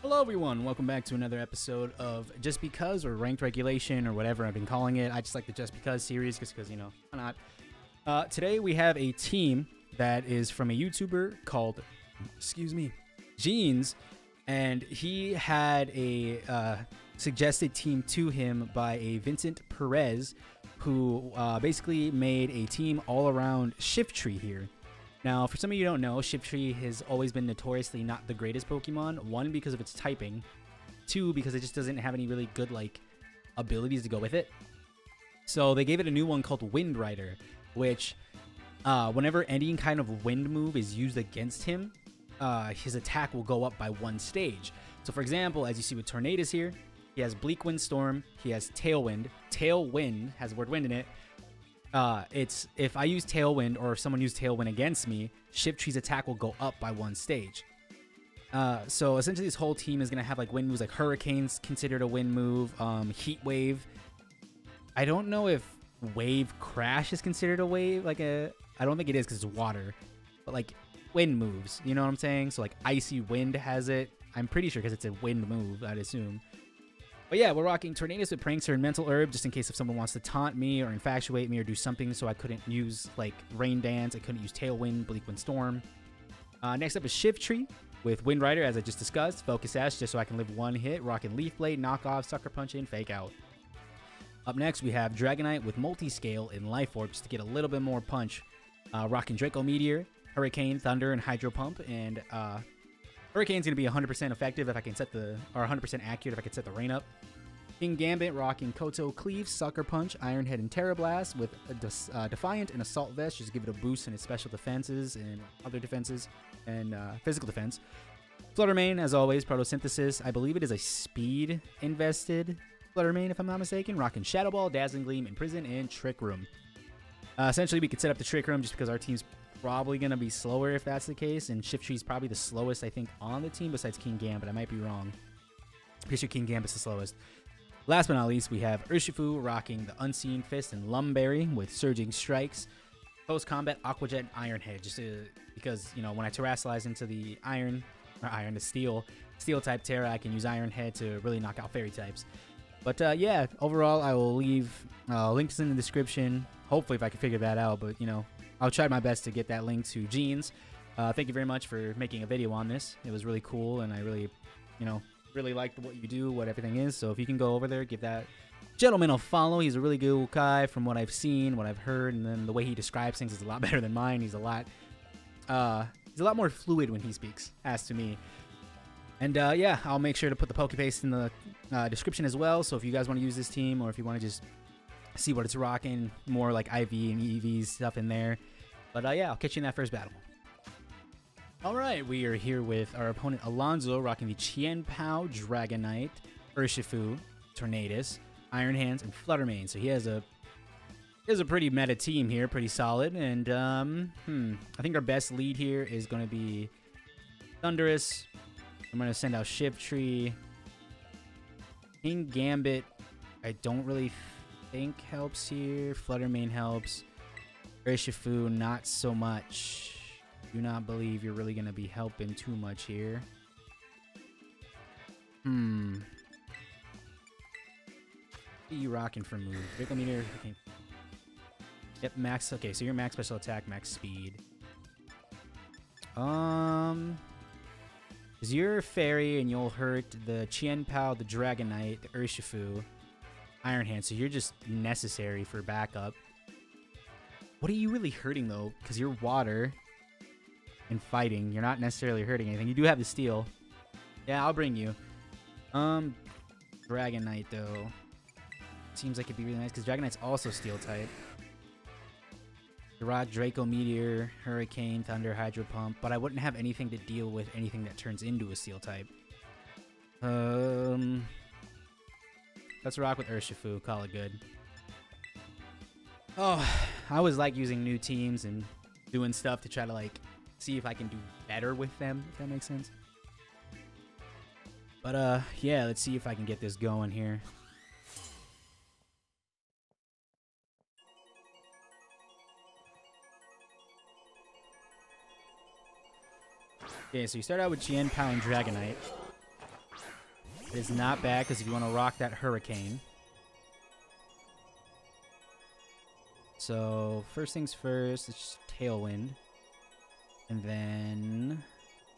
Hello everyone, welcome back to another episode of Just Because, or Ranked Regulation, or whatever I've been calling it. I just like the Just Because series, just because, you know, why not? Today we have a team that is from a YouTuber called, Jeans, and he had a suggested team to him by a Vincent Perez, who basically made a team all around Shiftry here. Now, for some of you who don't know, Shiftry has always been notoriously not the greatest Pokemon. One, because of its typing. Two, because it just doesn't have any really good, like, abilities to go with it. So they gave it a new one called Wind Rider, which, whenever any kind of wind move is used against him, his attack will go up by one stage. So, for example, as you see with Tornadus here, he has Bleakwind Storm, he has Tailwind. Tailwind has the word wind in it. It's if I use Tailwind, or if someone used Tailwind against me, Shiftry's attack will go up by one stage. So essentially this whole team is going to have like wind moves, like Hurricane's considered a wind move, Heat Wave. I don't know if Wave Crash is considered a wave, I don't think it is because it's water, but like wind moves, you know what I'm saying? So like Icy Wind has it, I'm pretty sure, because it's a wind move, I'd assume. But yeah, we're rocking Tornadus with Prankster and Mental Herb, just in case if someone wants to taunt me or infatuate me or do something so I couldn't use, like, Rain Dance, I couldn't use Tailwind, Bleakwind Storm. Next up is Shiftry with Wind Rider, as I just discussed. Focus Sash, just so I can live one hit. Rocking Leaf Blade, Knock Off, Sucker Punch in, Fake Out. Up next, we have Dragonite with Multiscale and Life Orb, just to get a little bit more punch. Rocking Draco Meteor, Hurricane, Thunder, and Hydro Pump, and Hurricane's going to be 100% effective if I can set the, or 100% accurate if I can set the rain up. Kingambit rocking Kowtow Cleave, Sucker Punch, Iron Head, and Tera Blast with a Defiant and Assault Vest, just give it a boost in its special defenses and other defenses and physical defense. Flutter main, as always, Protosynthesis. I believe it is a speed invested Flutter main, if I'm not mistaken. Rocking Shadow Ball, Dazzling Gleam, Imprison, and Trick Room. Essentially, we could set up the Trick Room just because our team's probably going to be slower if that's the case, and Shiftry's probably the slowest, I think, on the team besides Kingambit. I might be wrong. Pretty sure Kingambit's the slowest. Last but not least, we have Urshifu rocking the Unseen Fist and Lumberry with Surging Strikes. Post-combat, Aqua Jet, and Iron Head, just because, you know, when I Terrasilize into the the Steel type Tera, I can use Iron Head to really knock out Fairy types. But yeah, overall, I will leave links in the description. Hopefully, if I can figure that out, but, you know, I'll try my best to get that link to Jeans. Thank you very much for making a video on this. It was really cool, and I really, you know, really liked what you do, what everything is. So if you can go over there, give that gentleman a follow. He's a really good guy from what I've seen, what I've heard, and then the way he describes things is a lot better than mine. He's a lot more fluid when he speaks, as to me. And yeah, I'll make sure to put the Pokepaste in the description as well. So if you guys want to use this team, or if you want to just see what it's rocking, more like IV and EV stuff in there. But yeah, I'll catch you in that first battle. Alright, we are here with our opponent Alonzo, rocking the Chien-Pao, Dragonite, Urshifu, Tornadus, Iron Hands, and Flutter main. So he has a pretty meta team here, pretty solid. And I think our best lead here is going to be Thundurus. I'm going to send out Shiftry. Kingambit, I don't really think helps here. Flutter main helps. Urshifu, not so much. Do not believe you're really going to be helping too much here. What are you rocking for move? Draco Meteor. Okay. Yep, max. Okay, so your max special attack, max speed. Because you're Fairy and you'll hurt the Chien-Pao, the Dragonite, the Urshifu, Iron Hand. So you're just necessary for backup. What are you really hurting though? Because you're water. And fighting, you're not necessarily hurting anything. You do have the steel. Yeah, I'll bring you. Dragonite though seems like it'd be really nice because Dragonite's also steel type. Rock, Draco Meteor, Hurricane, Thunder, Hydro Pump, but I wouldn't have anything to deal with anything that turns into a steel type. Let's rock with Urshifu. Call it good. Oh, I always like using new teams and doing stuff to try to like see if I can do better with them, if that makes sense. But yeah, let's see if I can get this going here. Okay, so you start out with Chien-Pao and Dragonite. It is not bad because if you want to rock that Hurricane. So, first things first, it's just Tailwind. And then...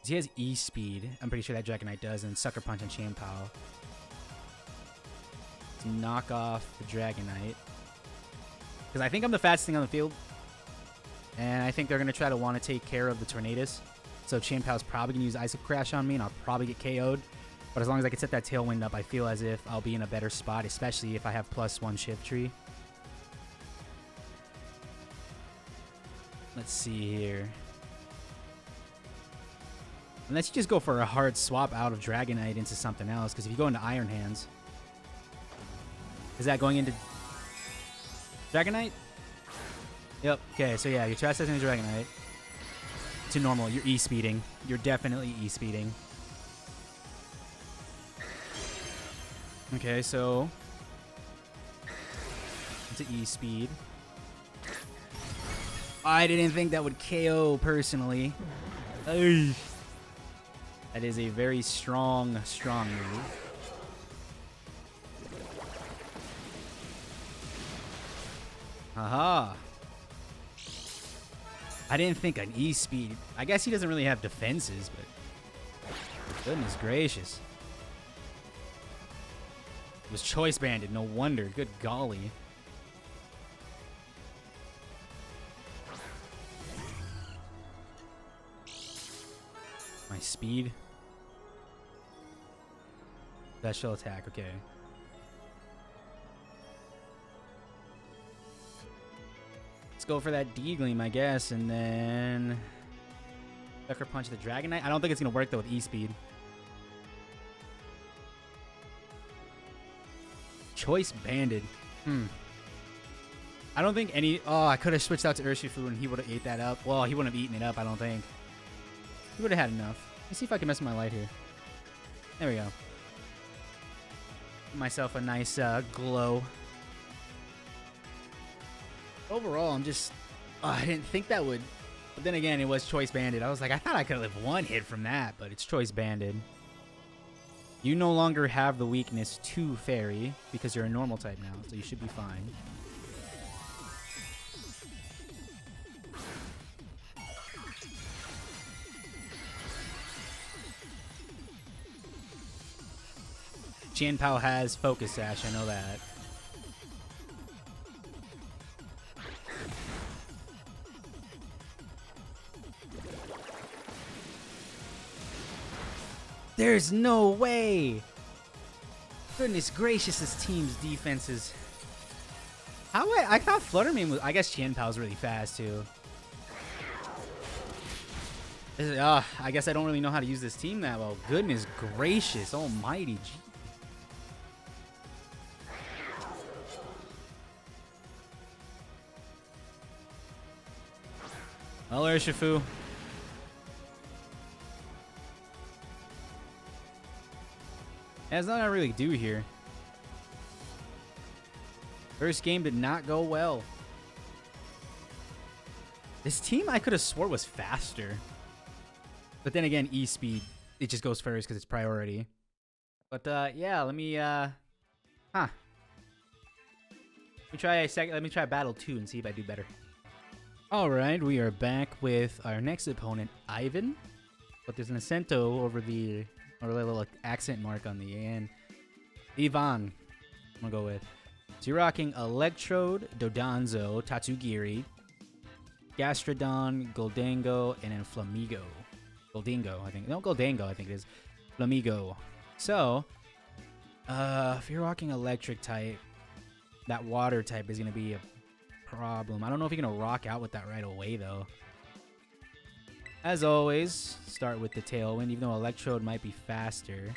he has E-Speed. I'm pretty sure that Dragonite does. And Sucker Punch and Chien-Pao. To knock off the Dragonite. Because I think I'm the fastest thing on the field. And I think they're going to try to want to take care of the Tornadus. So Chien-Pao's probably going to use Ice Crash on me. And I'll probably get KO'd. But as long as I can set that Tailwind up, I feel as if I'll be in a better spot. Especially if I have +1 Shiftry. Let's see here. Unless you just go for a hard swap out of Dragonite into something else. Because if you go into Iron Hands... is that going into Dragonite? Yep. Okay, so yeah, you're fast into Dragonite. To normal, you're E-speeding. You're definitely E-speeding. Okay, so... into E-speed. I didn't think that would KO, personally. Ugh. That is a very strong, strong move. Haha. I didn't think an E-speed. I guess he doesn't really have defenses, but... goodness gracious. It was choice banded, no wonder. Good golly. My speed. Special attack, okay. Let's go for that D-Gleam, I guess, and then... Sucker Punch the Dragonite. I don't think it's going to work, though, with E-Speed. Choice banded. I don't think any... oh, I could have switched out to Urshifu and he would have ate that up. Well, he wouldn't have eaten it up, I don't think. He would have had enough. Let's see if I can mess with my light here. There we go. Give myself a nice glow. Overall, I'm just... oh, I didn't think that would... but then again, it was choice banded. I was like, I thought I could live one hit from that, but it's choice banded. You no longer have the weakness to Fairy because you're a normal type now, so you should be fine. Chien-Pao has Focus Sash, I know that. There's no way! Goodness gracious, this team's defenses. I thought Fluttermane was... I guess Chien-Pao's really fast, too. I guess I don't really know how to use this team that well. Goodness gracious, almighty. Well, Urshifu. That's not what I really do here. First game did not go well. This team I could have swore was faster. But then again, E-Speed, it just goes first because it's priority. But yeah, let me let me try a second. Let me try battle 2 and see if I do better. Alright, we are back with our next opponent, Ivan. But there's an accento over the... or a little accent mark on the end. Ivan, I'm gonna go with. So you're rocking Electrode, Dodonzo, Tatsugiri, Gastrodon, Goldango, and then Flamigo. Goldingo, I think. No, Goldango, I think it is. Flamigo. So, if you're rocking Electric type, that Water type is gonna be a problem. I don't know if you're gonna rock out with that right away, though. As always, start with the Tailwind, even though Electrode might be faster.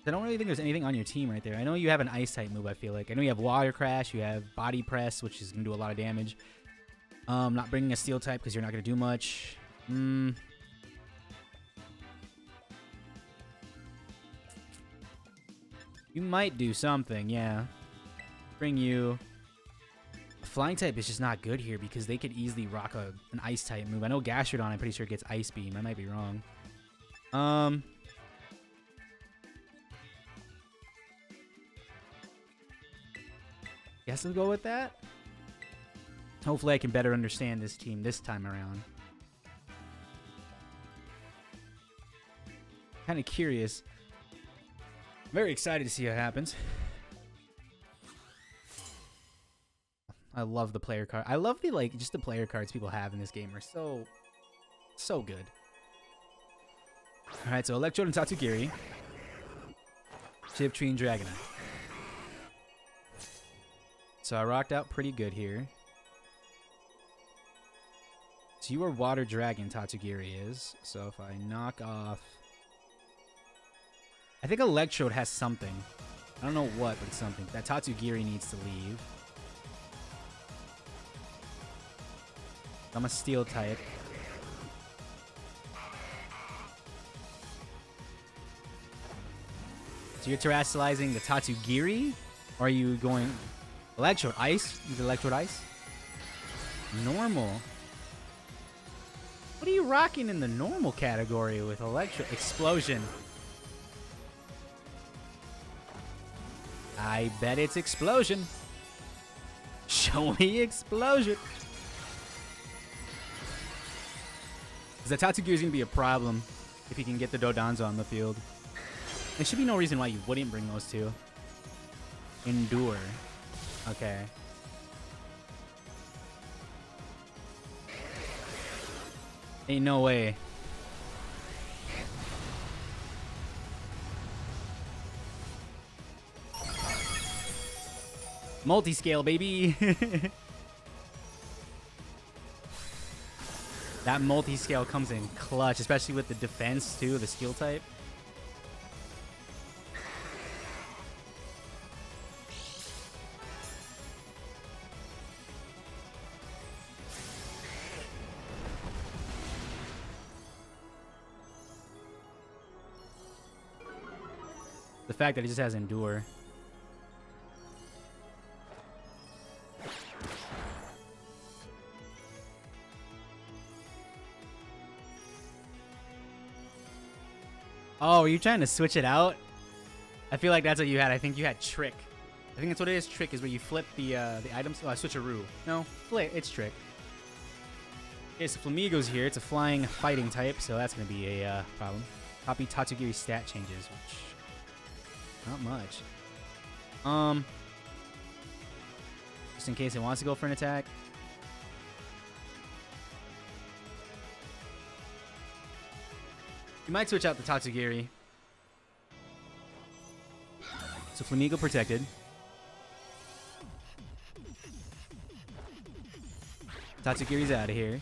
I don't really think there's anything on your team right there. I know you have an Ice-type move, I feel like. I know you have Water Crash, you have Body Press, which is going to do a lot of damage. Not bringing a Steel-type because you're not going to do much. You might do something, yeah. Bring you a Flying type is just not good here because they could easily rock an ice type move. I know Gastrodon, I'm pretty sure gets Ice Beam. I might be wrong. Guess I'll go with that. Hopefully I can better understand this team this time around. Kind of curious. Very excited to see what happens. I love the player card. I love the just the player cards people have in this game are so good. All right, so Electrode and Tatsugiri, Shiftry and Dragonite. So I rocked out pretty good here. So you are Water Dragon, Tatsugiri is. So if I knock off, I think Electrode has something. I don't know what, but it's something. That Tatsugiri needs to leave. I'm a Steel type. So you're terrestrializing the Tatsugiri? Or are you going Electrode Ice? Use Electrode Ice? Normal. What are you rocking in the normal category with Electrode Explosion? I bet it's Explosion. Show me Explosion. Because the Tatsugiri is going to be a problem if you can get the Dodonzo on the field. There should be no reason why you wouldn't bring those two. Endure. Okay. Ain't no way. Multiscale, baby. That Multiscale comes in clutch, especially with the defense too, the Steel type. The fact that it just has Endure. Oh, are you trying to switch it out? I feel like that's what you had. I think you had Trick. I think that's what it is. Trick is where you flip the items. Oh, switcheroo. No, flip. It's Trick. Okay, so Flamigo's here. It's a flying fighting type, so that's going to be a problem. Copy Tatsugiri's stat changes, which not much. Just in case it wants to go for an attack. You might switch out the Tatsugiri. So Flamigo protected. Tatsugiri's out of here.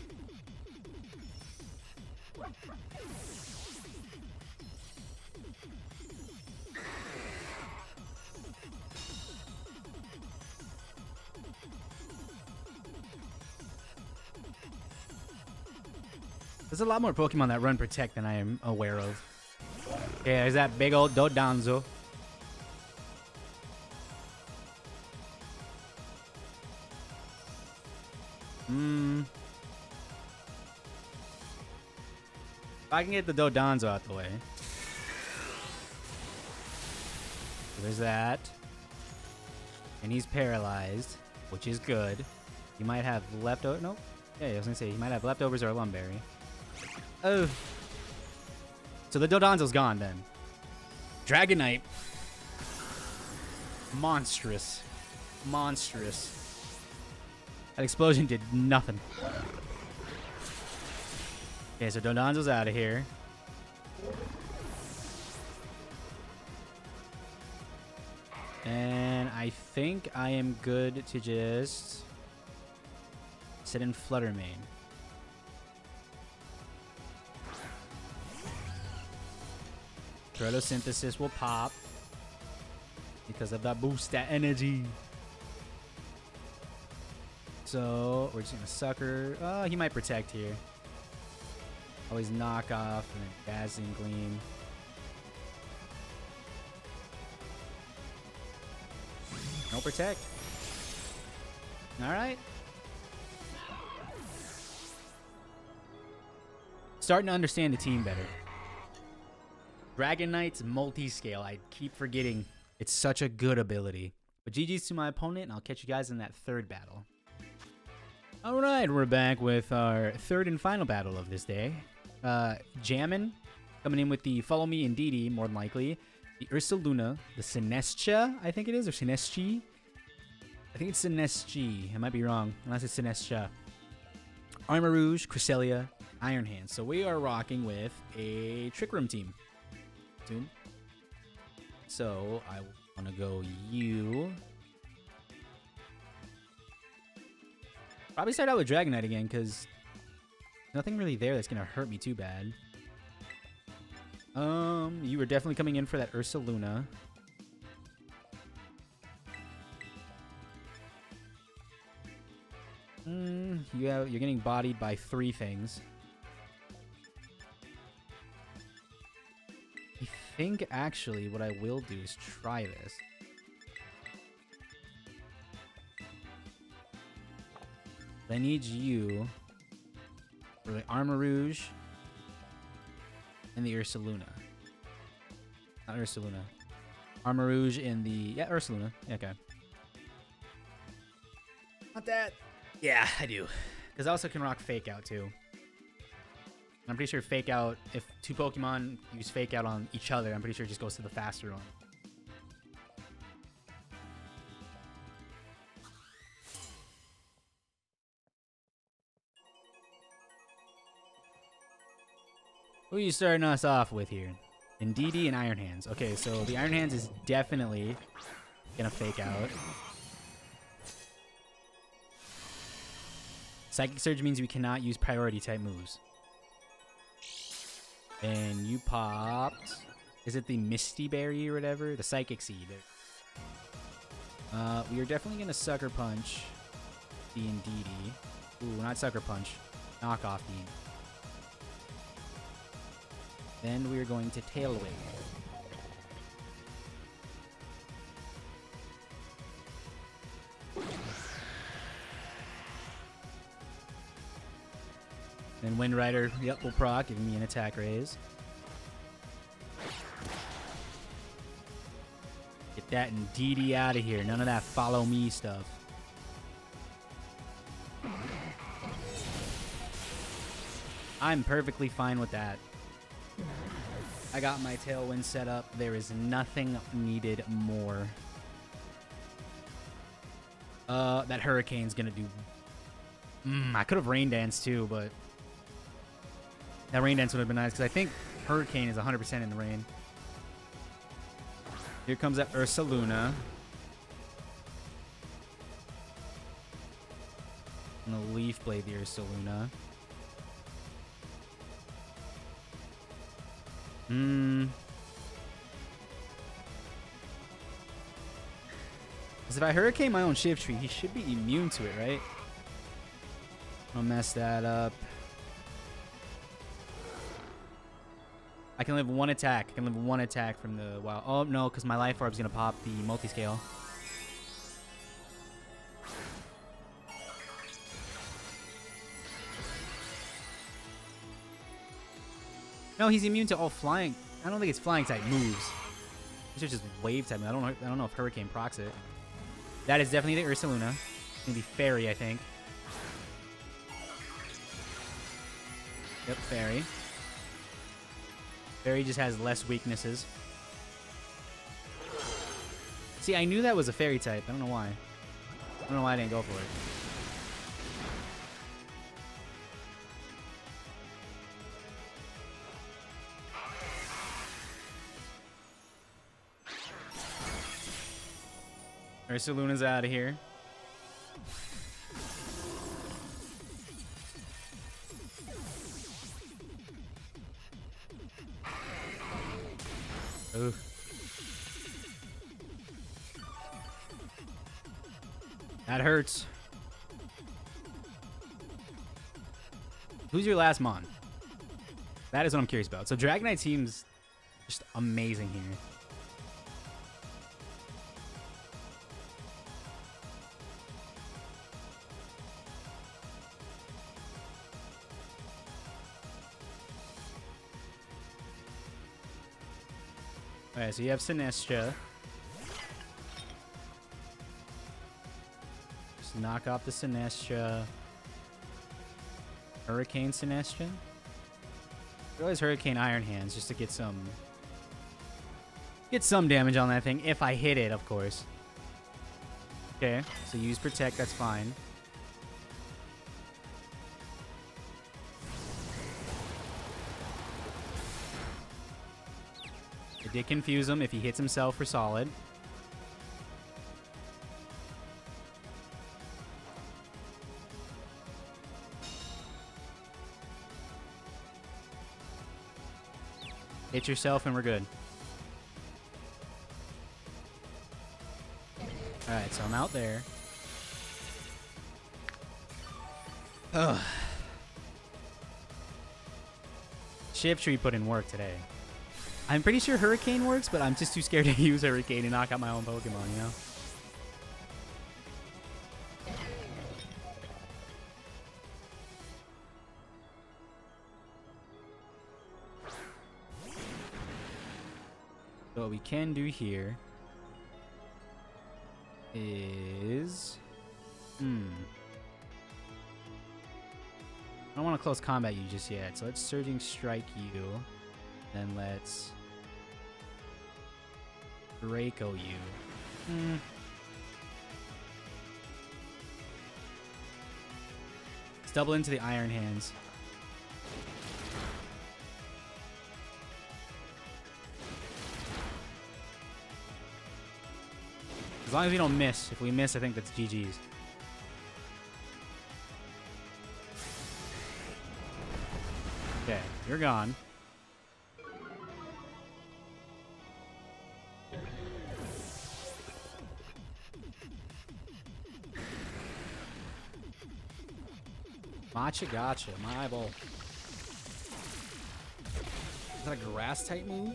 There's a lot more Pokemon that run Protect than I am aware of. Yeah, there's that big old Dodonzo. If I can get the Dodonzo out the way. So there's that. And he's paralyzed, which is good. He might have leftover. Nope. Yeah, I was gonna say he might have leftovers or a Lumberry. Oh. So the Dodonzo's gone then. Dragonite. Monstrous. Monstrous. That explosion did nothing. Okay, so Dodonzo's out of here. And I think I am good to just sit in Flutter main. Protosynthesis will pop because of that boost, that energy. So we're just gonna sucker. Oh, he might protect here. Always knock off and then Dazzling Gleam. No protect. All right. Starting to understand the team better. Dragonite's Multiscale. I keep forgetting it's such a good ability. But GG's to my opponent, and I'll catch you guys in that third battle. All right, we're back with our third and final battle of this day. Jammin coming in with the Follow Me Indeedee, more than likely. The Ursaluna, the Sinestia, I think it is, or Sineschi. I think it's Sineschi. I might be wrong, unless it's Sinestia. Armor Rouge, Cresselia, Iron Hands. So we are rocking with a Trick Room team. So I want to go you. Probably start out with Dragonite again, because nothing really there that's going to hurt me too bad. You were definitely coming in for that Ursaluna. You're getting bodied by 3 things. I think actually what I will do is try this. I need you for the Armor Rouge and the Ursaluna. Not Ursaluna. Armor Rouge and the... Yeah, Ursaluna. Okay. Want that? Yeah, I do. Because I also can rock Fake Out too. I'm pretty sure Fake Out, if 2 Pokemon use Fake Out on each other, I'm pretty sure it just goes to the faster one. Who are you starting us off with here? Indeedee and Iron Hands. Okay, so the Iron Hands is definitely gonna Fake Out. Psychic Surge means we cannot use priority type moves. And you popped... Is it the Misty Berry or whatever? The Psychic Seed. We are definitely going to Sucker Punch the Indeedee. Ooh, not Sucker Punch. Knock off the... Then we are going to Tailwind. Then Wind Rider, yep, will proc, giving me an attack raise. Get that Indeedee out of here. None of that follow me stuff. I'm perfectly fine with that. I got my Tailwind set up. There is nothing needed more. That Hurricane's gonna do... I could have Rain Dance too, but... That Rain Dance would have been nice, because I think Hurricane is 100% in the rain. Here comes that Ursaluna. I'm going to Leaf Blade the Ursaluna. Because if I Hurricane my own Shiftry, he should be immune to it, right? I'll mess that up. I can live 1 attack. I can live 1 attack from the wild. Oh, no, because my Life Orb's going to pop the Multiscale. No, he's immune to all flying. I don't think it's flying type moves. It's just wave type. I don't know if Hurricane procs it. That is definitely the Ursaluna. It's going to be Fairy, I think. Yep, Fairy. Fairy just has less weaknesses. See, I knew that was a Fairy type. I don't know why. I don't know why I didn't go for it. Ursaluna's out of here. Ooh. That hurts. Who's your last Mon? That is what I'm curious about. So Dragonite seems just amazing here. Alright, so you have Sinestro. Just knock off the Sinestro. Hurricane Sinestro. Always Hurricane Iron Hands just to get some damage on that thing if I hit it, of course. Okay, so use Protect, that's fine. It did confuse him if he hits himself for solid. Hit yourself and we're good. Alright, so I'm out there. Ugh. Shiftry put in work today. I'm pretty sure Hurricane works, but I'm just too scared to use Hurricane and knock out my own Pokemon, you know? So what we can do here is... I don't want to close combat you just yet, so let's Surging Strike you. Then let's Draco you. Let's double into the Iron Hands. As long as we don't miss. If we miss, I think that's GG's. Okay, you're gone. Matcha gotcha, my eyeball. Is that a grass type move?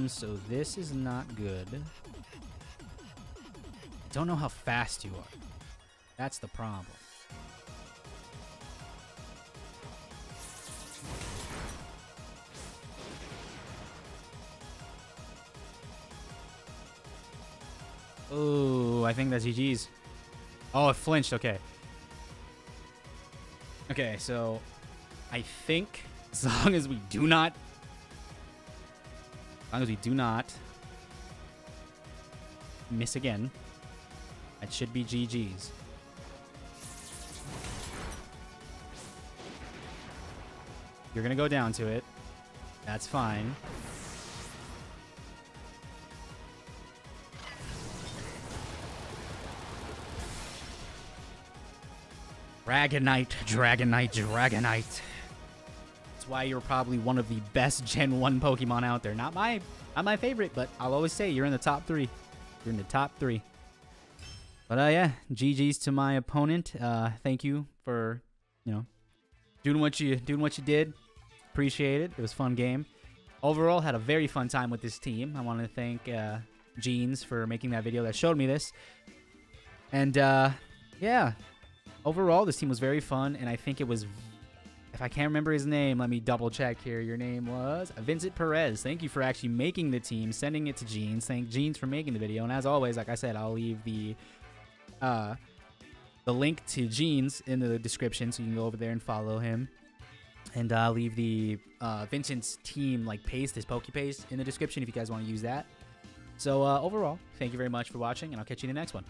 So this is not good. Don't know how fast you are. That's the problem. Oh, I think that's GG's. Oh, it flinched. Okay. Okay, so I think as long as we do not miss again, that should be GG's. You're gonna go down to it. That's fine. Dragonite, Dragonite, Dragonite. That's why you're probably one of the best Gen 1 Pokemon out there. Not my favorite, but I'll always say you're in the top 3. You're in the top 3. But yeah, GG's to my opponent. Thank you for, you know, doing what you did. Appreciate it. It was a fun game. Overall, had a very fun time with this team. I want to thank Jeans for making that video that showed me this. And yeah, overall, this team was very fun, and I think it was, if I can't remember his name, let me double check here. Your name was Vincent Perez. Thank you for actually making the team, sending it to Jeans. Thank Jeans for making the video. And as always, like I said, I'll leave the link to Jeans in the description, so you can go over there and follow him. And I'll leave the Vincent's team like paste, his Pokepaste, in the description if you guys want to use that. So overall, thank you very much for watching, and I'll catch you in the next one.